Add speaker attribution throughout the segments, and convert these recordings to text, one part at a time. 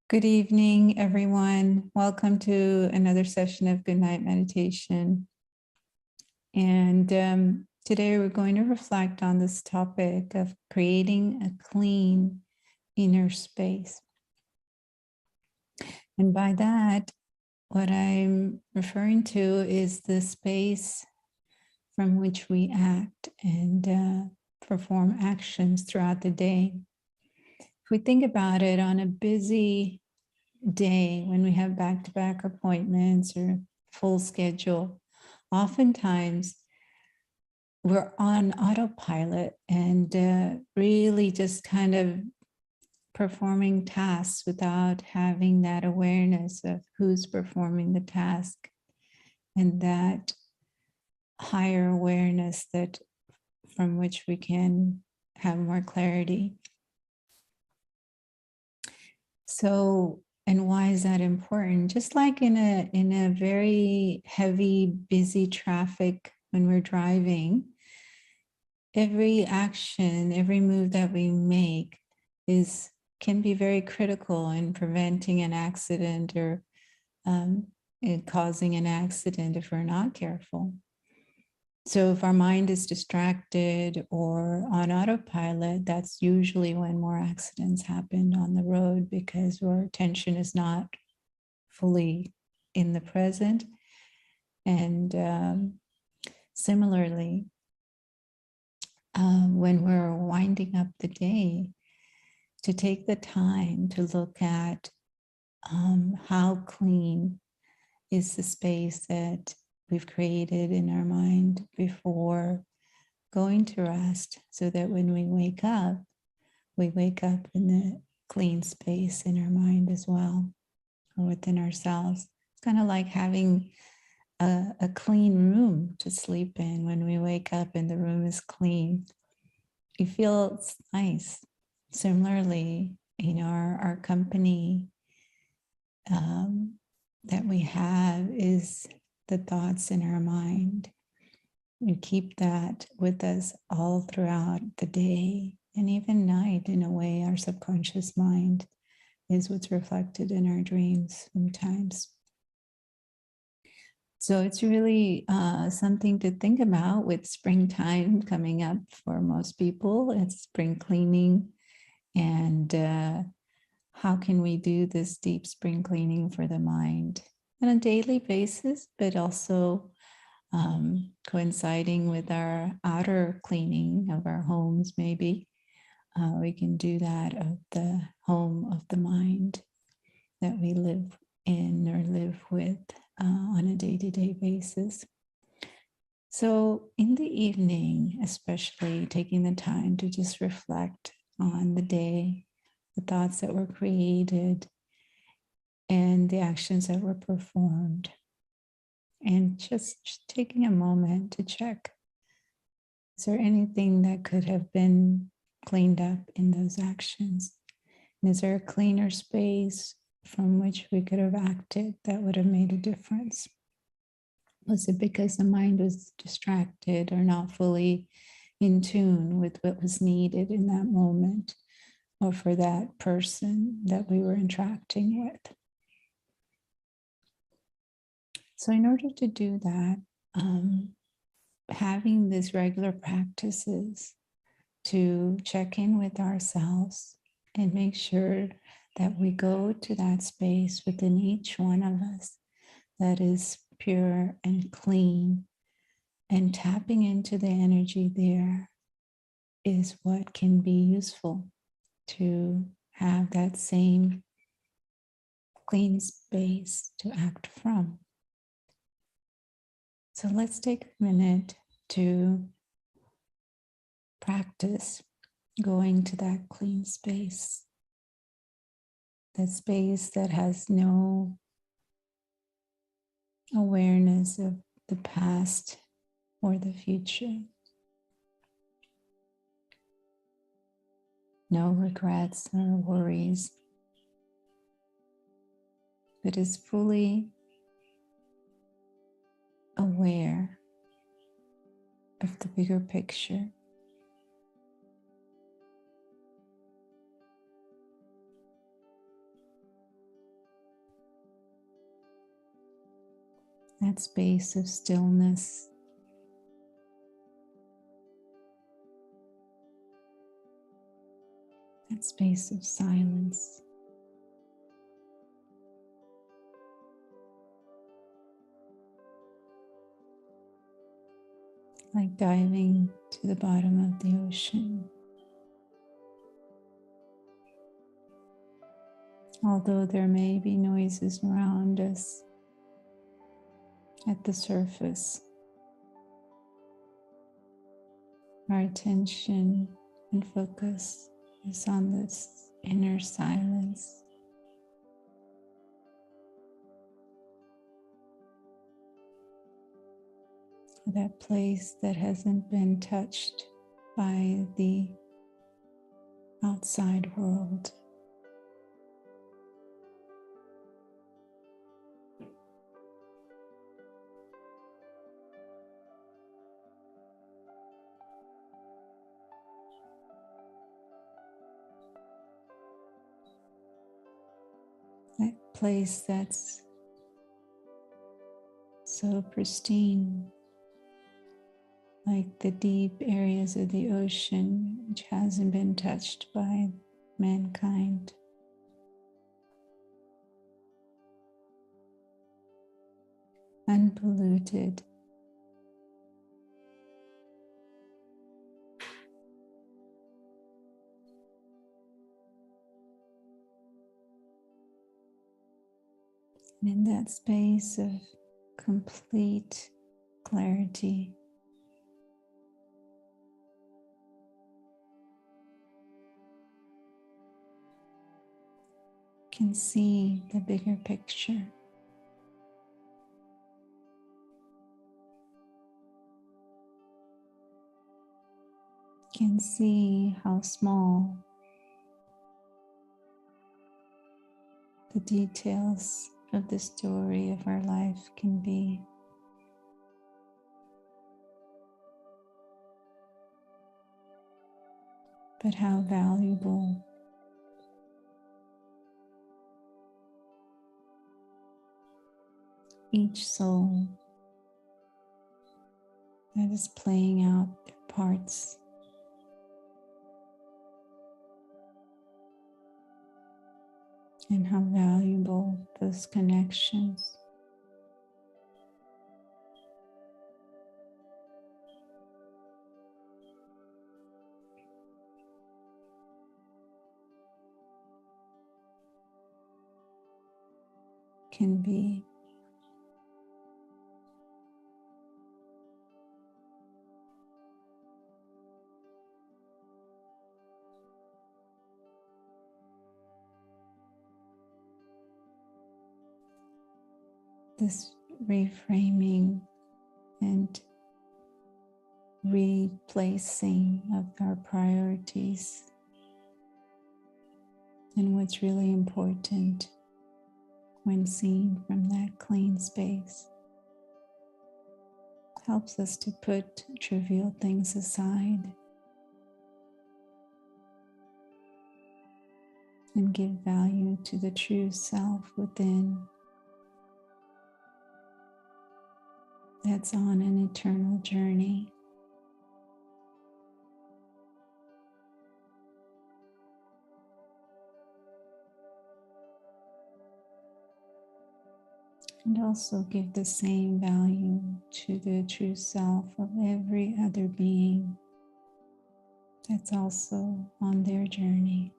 Speaker 1: Good evening, everyone. Welcome to another session of Good Night Meditation. And today we're going to reflect on this topic of creating a clean inner space. And by that, what I'm referring to is the space from which we act and perform actions throughout the day. If we think about it, on a busy day when we have back-to-back appointments or full schedule, oftentimes we're on autopilot and really just kind of performing tasks without having that awareness of who's performing the task and that higher awareness that from which we can have more clarity. So, and why is that important? Just like in a very heavy, busy traffic when we're driving, every action, every move that we make can be very critical in preventing an accident or causing an accident if we're not careful. So if our mind is distracted or on autopilot, that's usually when more accidents happen on the road because our attention is not fully in the present. And similarly, when we're winding up the day, to take the time to look at how clean is the space that we've created in our mind before going to rest, so that when we wake up in the clean space in our mind as well, or within ourselves. It's kind of like having a clean room to sleep in. When we wake up and the room is clean, you feel it's nice. Similarly, our company that we have is the thoughts in our mind. We keep that with us all throughout the day and even night. In a way, our subconscious mind is what's reflected in our dreams sometimes. So it's really something to think about with springtime coming up for most people. It's spring cleaning, and how can we do this deep spring cleaning for the mind on a daily basis, but also coinciding with our outer cleaning of our homes, maybe. We can do that of the home of the mind that we live in or live with on a day-to-day basis. So in the evening, especially taking the time to just reflect on the day, the thoughts that were created, and the actions that were performed. And just taking a moment to check, is there anything that could have been cleaned up in those actions? And is there a cleaner space from which we could have acted that would have made a difference? Was it because the mind was distracted or not fully in tune with what was needed in that moment or for that person that we were interacting with? So in order to do that, having these regular practices to check in with ourselves and make sure that we go to that space within each one of us that is pure and clean, and tapping into the energy there is what can be useful to have that same clean space to act from. So let's take a minute to practice going to that clean space, that space that has no awareness of the past or the future, no regrets or worries, but is fully aware of the bigger picture. that space of stillness, that space of silence. Like diving to the bottom of the ocean. Although there may be noises around us at the surface, our attention and focus is on this inner silence. That place that hasn't been touched by the outside world. That place that's so pristine, like the deep areas of the ocean, which hasn't been touched by mankind. Unpolluted. And in that space of complete clarity, can see the bigger picture. Can see how small the details of the story of our life can be. But how valuable each soul that is playing out their parts and how valuable those connections can be. This reframing and replacing of our priorities and what's really important when seen from that clean space helps us to put trivial things aside and give value to the true self within that's on an eternal journey. And also give the same value to the true self of every other being that's also on their journey.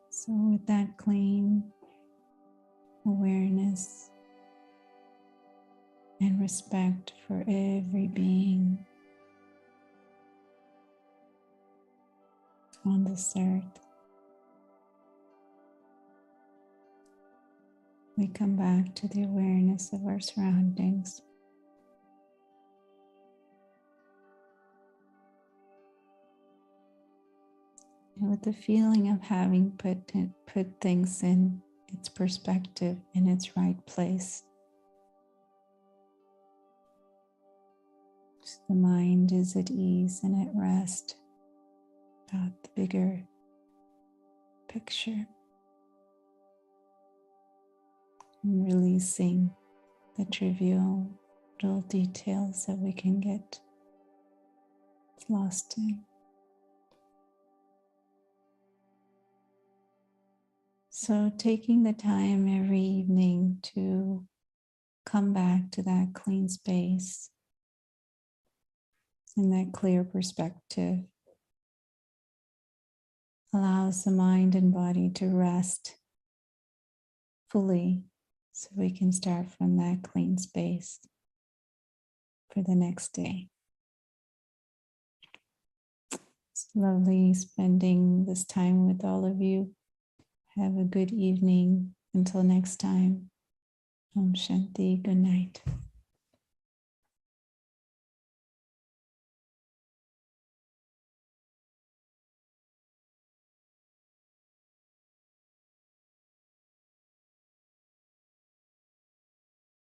Speaker 1: So with that clean awareness and respect for every being on this earth, we come back to the awareness of our surroundings. And with the feeling of having put things in its perspective, in its right place. The mind is at ease and at rest about the bigger picture, and releasing the trivial little details that we can get lost in. So taking the time every evening to come back to that clean space and that clear perspective allows the mind and body to rest fully, so we can start from that clean space for the next day. It's lovely spending this time with all of you. Have a good evening. Until next time. Om Shanti. Good night.